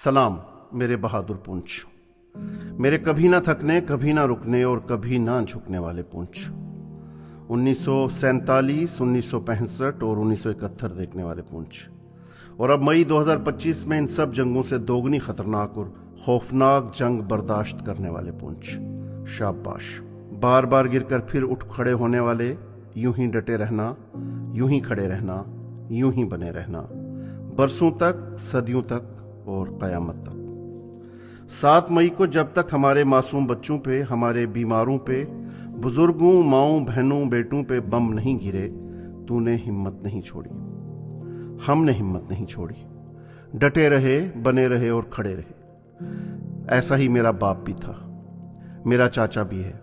सलाम मेरे बहादुर पुंछ, मेरे कभी ना थकने, कभी ना रुकने और कभी ना झुकने वाले पुंछ। 1947, 1965 और 1971 देखने वाले पुंछ, और अब मई 2025 में इन सब जंगों से दोगुनी खतरनाक और खौफनाक जंग बर्दाश्त करने वाले पुंछ। शाबाश। बार बार गिरकर फिर उठ खड़े होने वाले, यूं ही डटे रहना, यूं ही खड़े रहना, यूं ही बने रहना, बरसों तक, सदियों तक और कयामत तक। 7 मई को जब तक हमारे मासूम बच्चों पे, हमारे बीमारों पे, बुजुर्गों, माओं, बहनों, बेटों पे बम नहीं गिरे, तूने हिम्मत नहीं छोड़ी, हमने हिम्मत नहीं छोड़ी। डटे रहे, बने रहे और खड़े रहे। ऐसा ही मेरा बाप भी था, मेरा चाचा भी है,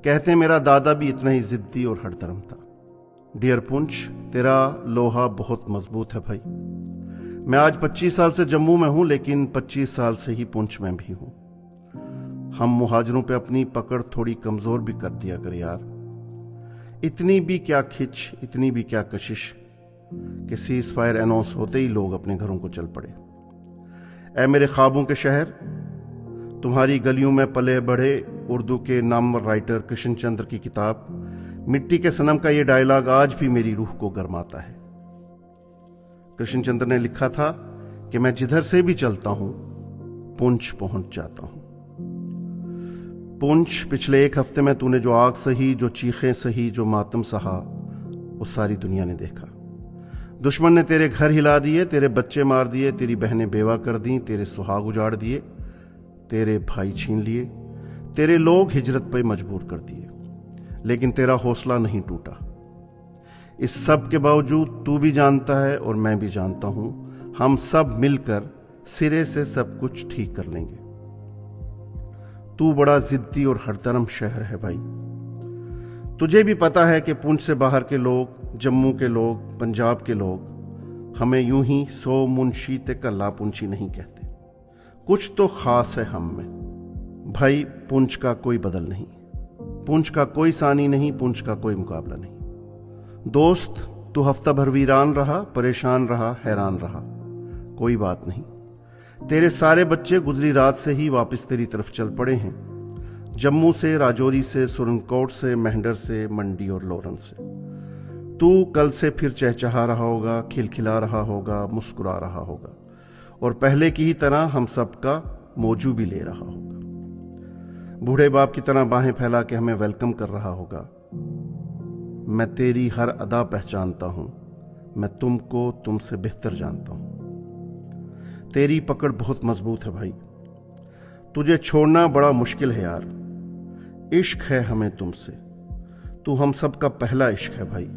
कहते हैं मेरा दादा भी इतना ही जिद्दी और हठधर्म था। डियर पुंछ, तेरा लोहा बहुत मजबूत है भाई। मैं आज 25 साल से जम्मू में हूं, लेकिन 25 साल से ही पुंछ में भी हूं। हम मुहाजिरों पे अपनी पकड़ थोड़ी कमजोर भी कर दिया कर यार। इतनी भी क्या खिंच, इतनी भी क्या कशिश कि सीज फायर अनाउंस होते ही लोग अपने घरों को चल पड़े। ऐ मेरे ख्वाबों के शहर, तुम्हारी गलियों में पले बढ़े उर्दू के नामवर राइटर कृष्ण चंद्र की किताब मिट्टी के सनम का ये डायलॉग आज भी मेरी रूह को गरमाता है। कृष्ण चंद्र ने लिखा था कि मैं जिधर से भी चलता हूं, पुंछ पहुंच जाता हूं। पुंछ, पिछले 1 हफ्ते में तूने जो आग सही, जो चीखें सही, जो मातम सहा, वो सारी दुनिया ने देखा। दुश्मन ने तेरे घर हिला दिए, तेरे बच्चे मार दिए, तेरी बहनें बेवा कर दी, तेरे सुहाग उजाड़ दिए, तेरे भाई छीन लिए, तेरे लोग हिजरत पर मजबूर कर दिए, लेकिन तेरा हौसला नहीं टूटा। इस सब के बावजूद तू भी जानता है और मैं भी जानता हूं, हम सब मिलकर सिरे से सब कुछ ठीक कर लेंगे। तू बड़ा जिद्दी और हरदर्म शहर है भाई। तुझे भी पता है कि पुंछ से बाहर के लोग, जम्मू के लोग, पंजाब के लोग हमें यूं ही 100 मुंशी ते कल्ला पुंछी नहीं कहते। कुछ तो खास है हम में भाई। पुंछ का कोई बदल नहीं, पुंछ का कोई सानी नहीं, पुंछ का कोई मुकाबला नहीं। दोस्त, तू हफ्ता भर वीरान रहा, परेशान रहा, हैरान रहा, कोई बात नहीं। तेरे सारे बच्चे गुजरी रात से ही वापस तेरी तरफ चल पड़े हैं। जम्मू से, राजौरी से, सुरनकोट से, मेहंडर से, मंडी और लोरन से। तू कल से फिर चहचहा रहा होगा, खिलखिला रहा होगा, मुस्कुरा रहा होगा, और पहले की ही तरह हम सबका मौजू भी ले रहा होगा। बूढ़े बाप की तरह बाहें फैला के हमें वेलकम कर रहा होगा। मैं तेरी हर अदा पहचानता हूं, मैं तुमको तुमसे बेहतर जानता हूं। तेरी पकड़ बहुत मजबूत है भाई, तुझे छोड़ना बड़ा मुश्किल है यार। इश्क है हमें तुमसे, तू हम सब का पहला इश्क है भाई।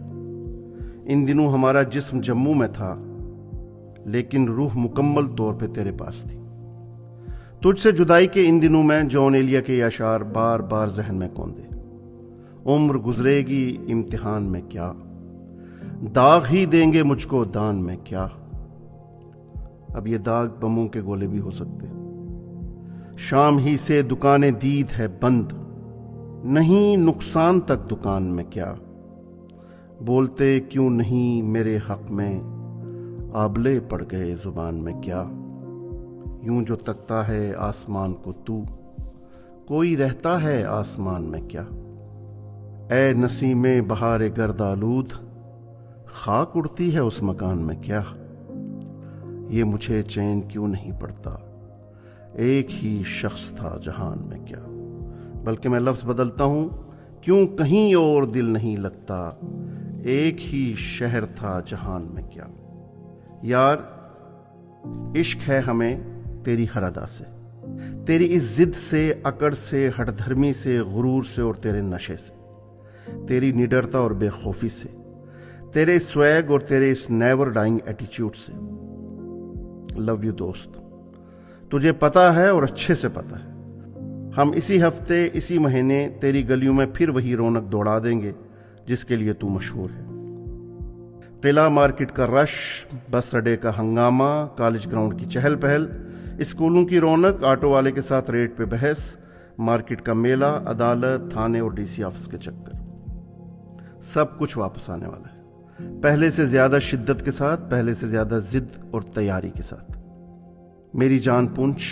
इन दिनों हमारा जिस्म जम्मू में था, लेकिन रूह मुकम्मल तौर पे तेरे पास थी। तुझसे जुदाई के इन दिनों में जॉन एलिया के ये अशार बार बार जहन में कौंधे। उम्र गुजरेगी इम्तिहान में क्या, दाग ही देंगे मुझको दान में क्या। अब ये दाग बमों के गोले भी हो सकते। शाम ही से दुकानें दीद है बंद, नहीं नुकसान तक दुकान में क्या। बोलते क्यों नहीं मेरे हक में, आबले पड़ गए जुबान में क्या। यूं जो तकता है आसमान को तू, कोई रहता है आसमान में क्या। ऐ नसीमे बहारे गर्दालूद, खाक उड़ती है उस मकान में क्या। ये मुझे चैन क्यों नहीं पड़ता, एक ही शख्स था जहान में क्या। बल्कि मैं लफ्ज बदलता हूं, क्यों कहीं और दिल नहीं लगता, एक ही शहर था जहान में क्या। यार, इश्क है हमें तेरी हर अदा से, तेरी इस जिद से, अकड़ से, हठधर्मी से, गुरूर से और तेरे नशे से, तेरी निडरता और बेखौफी से, तेरे स्वैग और तेरे इस नेवर डाइंग एटीट्यूड से। लव यू दोस्त, तुझे पता है और अच्छे से पता है, हम इसी हफ्ते, इसी महीने तेरी गलियों में फिर वही रौनक दौड़ा देंगे जिसके लिए तू मशहूर है। किला मार्केट का रश, बस अड्डे का हंगामा, कॉलेज ग्राउंड की चहल पहल, स्कूलों की रौनक, ऑटो वाले के साथ रेट पे बहस, मार्केट का मेला, अदालत, थाने और डीसी ऑफिस के चक्कर, सब कुछ वापस आने वाला है। पहले से ज्यादा शिद्दत के साथ, पहले से ज्यादा जिद और तैयारी के साथ। मेरी जान पुंछ,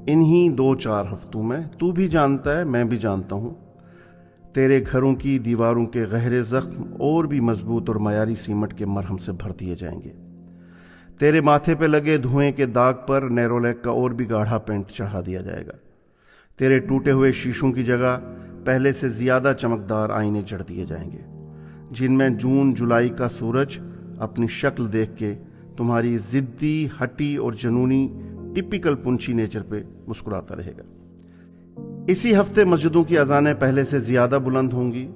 इन्हीं 2-4 हफ्तों में तू भी जानता है, मैं भी जानता हूँ, तेरे घरों की दीवारों के गहरे जख्म और भी मजबूत और मयारी सीमेंट के मरहम से भर दिए जाएंगे। तेरे माथे पे लगे धुएं के दाग पर नेरोलैक का और भी गाढ़ा पेंट चढ़ा दिया जाएगा। तेरे टूटे हुए शीशों की जगह पहले से ज्यादा चमकदार आईने जड़ दिए जाएंगे, जिनमें जून जुलाई का सूरज अपनी शक्ल देख के तुम्हारी जिद्दी, हटी और जनूनी टिपिकल पुंछी नेचर पे मुस्कुराता रहेगा। इसी हफ्ते मस्जिदों की अजानें पहले से ज्यादा बुलंद होंगी,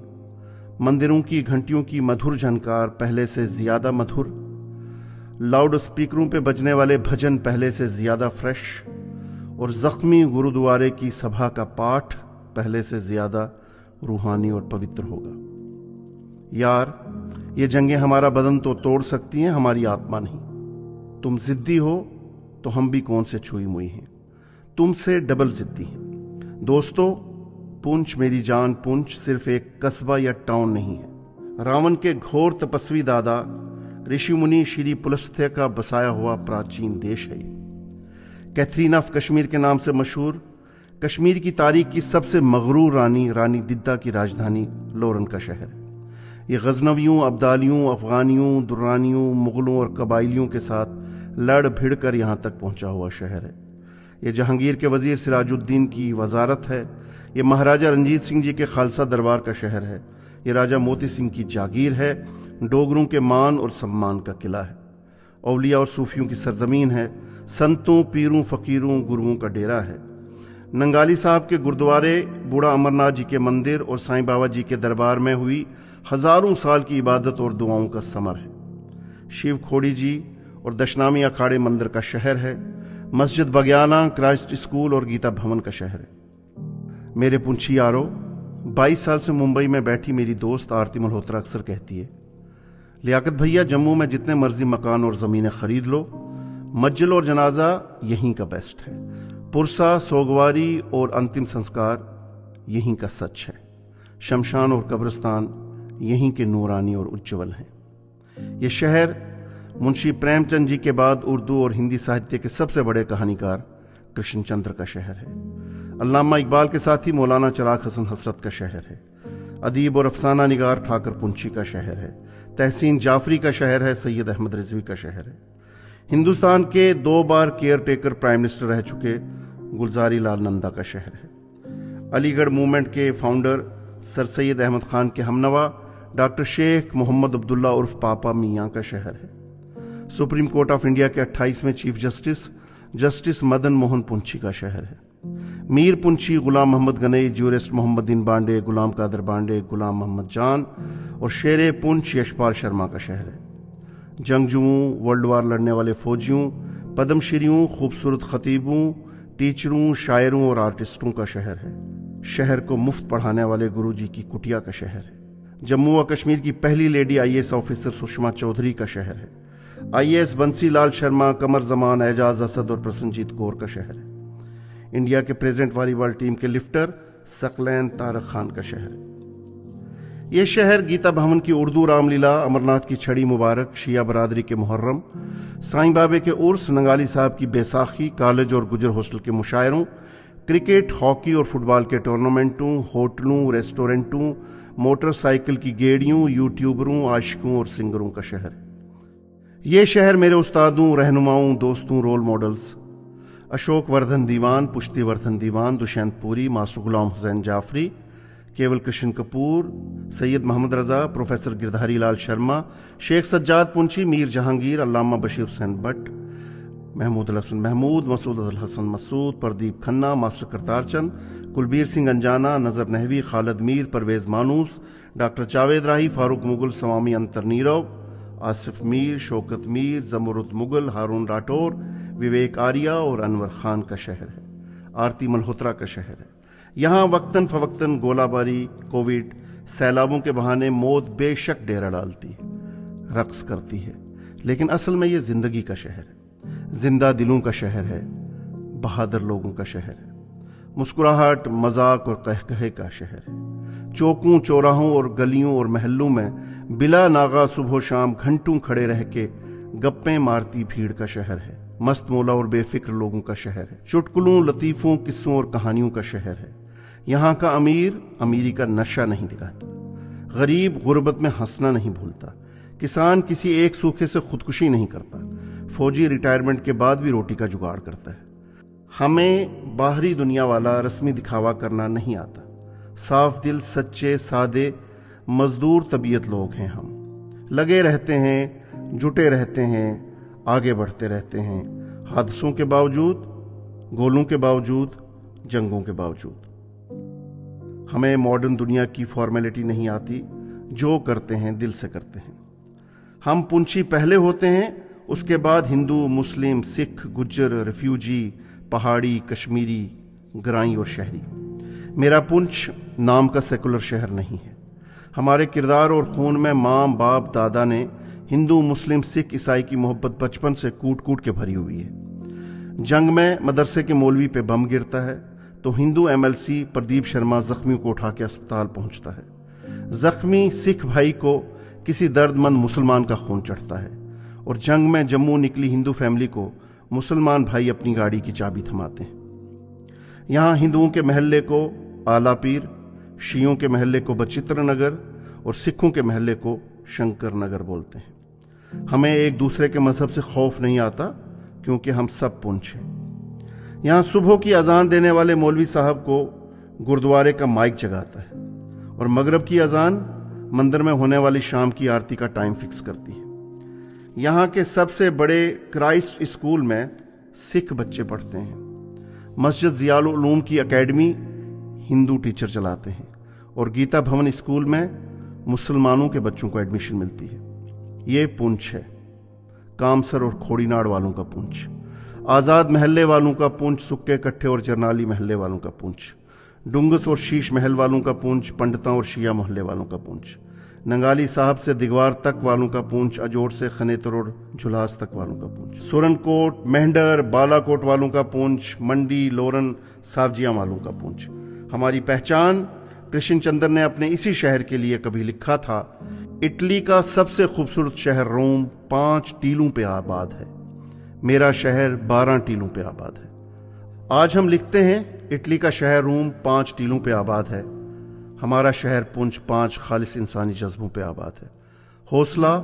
मंदिरों की घंटियों की मधुर झनकार पहले से ज्यादा मधुर, लाउड स्पीकरों पे बजने वाले भजन पहले से ज्यादा फ्रेश, और जख्मी गुरुद्वारे की सभा का पाठ पहले से ज्यादा रूहानी और पवित्र होगा। यार, ये जंगें हमारा बदन तो तोड़ सकती हैं, हमारी आत्मा नहीं। तुम जिद्दी हो तो हम भी कौन से छुई मुई हैं, तुमसे डबल जिद्दी हैं। दोस्तों, पुंछ मेरी जान पुंछ सिर्फ एक कस्बा या टाउन नहीं है। रावण के घोर तपस्वी दादा ऋषि मुनि श्री पुलस्त्य का बसाया हुआ प्राचीन देश है। कैथरीन ऑफ कश्मीर के नाम से मशहूर, कश्मीर की तारीख की सबसे मगरूर रानी दिद्दा की राजधानी लोरन का शहर है। ये गजनवियों, अब्दालियों, अफगानियों, दुर्रानियों, मुगलों और कबाइलियों के साथ लड़ भिड़ कर यहाँ तक पहुँचा हुआ शहर है। ये जहांगीर के वजीर सिराजुद्दीन की वजारत है। ये महाराजा रंजीत सिंह जी के खालसा दरबार का शहर है। ये राजा मोती सिंह की जागीर है। डोगरों के मान और सम्मान का किला है। औलिया और सूफियों की सरजमीन है। संतों, पीरों, फकीरों, गुरुओं का डेरा है। नंगाली साहब के गुरुद्वारे, बूढ़ा अमरनाथ जी के मंदिर और साईं बाबा जी के दरबार में हुई हजारों साल की इबादत और दुआओं का समर है। शिव खोड़ी जी और दशनामी अखाड़े मंदिर का शहर है। मस्जिद बग्याना, क्राइस्ट स्कूल और गीता भवन का शहर है। मेरे पुंछी यारो, 22 साल से मुंबई में बैठी मेरी दोस्त आरती मल्होत्रा अक्सर कहती है, लियाकत भैया, जम्मू में जितने मर्जी मकान और ज़मीनें खरीद लो, मज्जिल और जनाजा यहीं का बेस्ट है। पुरसा, सोगवारी और अंतिम संस्कार यहीं का सच है। शमशान और कब्रिस्तान यहीं के नूरानी और उज्ज्वल हैं। ये शहर मुंशी प्रेमचंद जी के बाद उर्दू और हिंदी साहित्य के सबसे बड़े कहानीकार कृष्णचंद्र का शहर है। अल्लामा इकबाल के साथ ही मौलाना चिराग हसन हसरत का शहर है। अदीब और अफसाना निगार ठाकर पुंछी का शहर है। तहसीन जाफरी का शहर है। सैयद अहमद रिजवी का शहर है। हिंदुस्तान के 2 बार केयर टेकर प्राइम मिनिस्टर रह चुके गुलजारी लाल नंदा का शहर है। अलीगढ़ मूवमेंट के फाउंडर सर सैयद अहमद खान के हमनवा डॉक्टर शेख मोहम्मद अब्दुल्ला उर्फ पापा मियाँ का शहर है। सुप्रीम कोर्ट ऑफ इंडिया के 28वें चीफ जस्टिस मदन मोहन पुंछी का शहर है। मीर पुंछी, गुलाम मोहम्मद गनई, ज्यूरिस्ट मोहम्मदीन बांडे, गुलाम कादर बांडे, गुलाम मोहम्मद जान और शेरे पुंछ यशपाल शर्मा का शहर है। जंगजुओं, वर्ल्ड वार लड़ने वाले फौजियों, पद्मश्रियों, खूबसूरत खतीबों, टीचरों, शायरों और आर्टिस्टों का शहर है। शहर को मुफ्त पढ़ाने वाले गुरुजी की कुटिया का शहर है। जम्मू व कश्मीर की पहली lady IAS officer Sushma Chaudhary का शहर है। IAS बंसी लाल शर्मा, कमर जमान, एजाज असद और प्रसन्नजीत कौर का शहर है। इंडिया के प्रेजेंट वॉलीबॉल टीम के लिफ्टर सकलैन तारक खान का शहर है। यह शहर गीता भवन की उर्दू रामलीला, अमरनाथ की छड़ी मुबारक, शिया बरादरी के मुहर्रम, साईं बाबे के उर्स, नंगाली साहब की बैसाखी, कॉलेज और गुजर हॉस्टल के मुशायरों, क्रिकेट, हॉकी और फुटबॉल के टूर्नामेंटों, होटलों, रेस्टोरेंटों, मोटरसाइकिल की गेड़ियों, यूट्यूबरों, आशिकों और सिंगरों का शहर है। ये शहर मेरे उस्तादों, रहनुमाओं, दोस्तों, रोल मॉडल्स अशोक वर्धन दीवान, पुष्टि वर्धन दीवान, दुष्यंत पुरी, मास्टर गुलाम हुसैन जाफरी, केवल कृष्ण कपूर, सैयद मोहम्मद रजा, प्रोफेसर गिरधारी लाल शर्मा, शेख सज्जाद पुंछी, मीर जहांगीर, अल्लामा बशीर हुसैन भट्ट, महमूद अल हसन महमूद, मसूद अल हसन मसूद, प्रदीप खन्ना, मास्टर करतार चंद, कुलबीर सिंह अंजाना, नजर नहवी, खालिद मीर, परवेज मानूस, डॉक्टर जावेद राही, फारूक मुगल, स्वामी अंतर नीरव, आसिफ मीर, शौकत मीर, जमरुद मुगल, हारून राठौर, विवेक आर्या और अनवर खान का शहर है। आरती मल्होत्रा का शहर है। यहाँ वक्तन फवक्तन गोलाबारी, कोविड, सैलाबों के बहाने मौत बेशक डेरा डालती है, रक्स करती है, लेकिन असल में ये जिंदगी का शहर है, जिंदा दिलों का शहर है, बहादुर लोगों का शहर है, मुस्कुराहट, मजाक और कहकहे का शहर है। चौकों, चौराहों और गलियों और महल्लों में बिला नागा सुबह शाम घंटों खड़े रह के गप्पें मारती भीड़ का शहर है। मस्त मौला और बेफिक्र लोगों का शहर है। चुटकुलों, लतीफ़ों, किस्सों और कहानियों का शहर है। यहाँ का अमीर अमीरी का नशा नहीं दिखाता, गरीब गुर्बत में हंसना नहीं भूलता, किसान किसी एक सूखे से खुदकुशी नहीं करता, फौजी रिटायरमेंट के बाद भी रोटी का जुगाड़ करता है। हमें बाहरी दुनिया वाला रस्मी दिखावा करना नहीं आता। साफ दिल, सच्चे, सादे, मजदूर तबीयत लोग हैं हम। लगे रहते हैं, जुटे रहते हैं, आगे बढ़ते रहते हैं, हादसों के बावजूद, गोलों के बावजूद, जंगों के बावजूद। हमें मॉडर्न दुनिया की फॉर्मेलिटी नहीं आती, जो करते हैं दिल से करते हैं। हम पुंछी पहले होते हैं, उसके बाद हिंदू, मुस्लिम, सिख, गुज्जर, रिफ्यूजी, पहाड़ी, कश्मीरी, ग्राई और शहरी। मेरा पुंछ नाम का सेकुलर शहर नहीं है। हमारे किरदार और खून में माँ, बाप, दादा ने हिंदू, मुस्लिम, सिख, ईसाई की मोहब्बत बचपन से कूट कूट के भरी हुई है। जंग में मदरसे के मौलवी पे बम गिरता है तो हिंदू MLC प्रदीप शर्मा जख्मियों को उठा के अस्पताल पहुंचता है। जख्मी सिख भाई को किसी दर्दमंद मुसलमान का खून चढ़ता है और जंग में जम्मू निकली हिंदू फैमिली को मुसलमान भाई अपनी गाड़ी की चाबी थमाते हैं। यहाँ हिंदुओं के महल्ले को आला पीर, शियों के महल्ले को बचित्र नगर और सिखों के महल्ले को शंकर नगर बोलते हैं। हमें एक दूसरे के मजहब से खौफ नहीं आता क्योंकि हम सब पुंछ हैं। यहाँ सुबह की अजान देने वाले मौलवी साहब को गुरुद्वारे का माइक जगाता है और मगरब की अजान मंदिर में होने वाली शाम की आरती का टाइम फिक्स करती है। यहाँ के सबसे बड़े क्राइस्ट स्कूल में सिख बच्चे पढ़ते हैं। मस्जिद ज़ियाउल उलूम की एकेडमी हिंदू टीचर चलाते हैं और गीता भवन स्कूल में मुसलमानों के बच्चों को एडमिशन मिलती है। ये पुंछ है, कामसर और खोड़ीनाड़ वालों का पुंछ, आज़ाद महल्ले वालों का पुंछ, सुक्के कट्ठे और जरनाली महल्ले वालों का पुंछ, डुंगस और शीश महल वालों का पुंछ, पंडिता और शिया मोहल्ले वालों का पुंछ, नंगाली साहब से दिगवार तक वालों का पुंछ, अजोड़ से खनेतर और झुलास तक वालों का पुंछ, सुरनकोट, मेहंडर, बालाकोट वालों का पुंछ, मंडी, लोरन, सावजिया वालों का पुंछ। हमारी पहचान कृष्ण चंद्र ने अपने इसी शहर के लिए कभी लिखा था, इटली का सबसे खूबसूरत शहर रोम 5 टीलों पे आबाद है, मेरा शहर 12 टीलों पे आबाद है। आज हम लिखते हैं इटली का शहर रोम 5 टीलों पे आबाद है, हमारा शहर पुंछ 5 खालिस इंसानी जज्बों पे आबाद है। हौसला,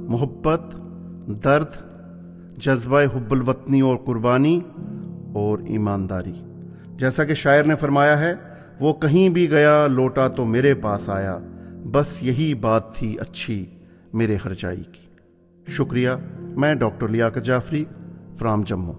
मोहब्बत, दर्द, जज्बा हुब्बुल वतनी और कुर्बानी और ईमानदारी। जैसा कि शायर ने फरमाया है, वो कहीं भी गया लौटा तो मेरे पास आया, बस यही बात थी अच्छी मेरे हरजाई की। शुक्रिया। मैं डॉक्टर लियाकत जाफरी फ्राम जम्मू।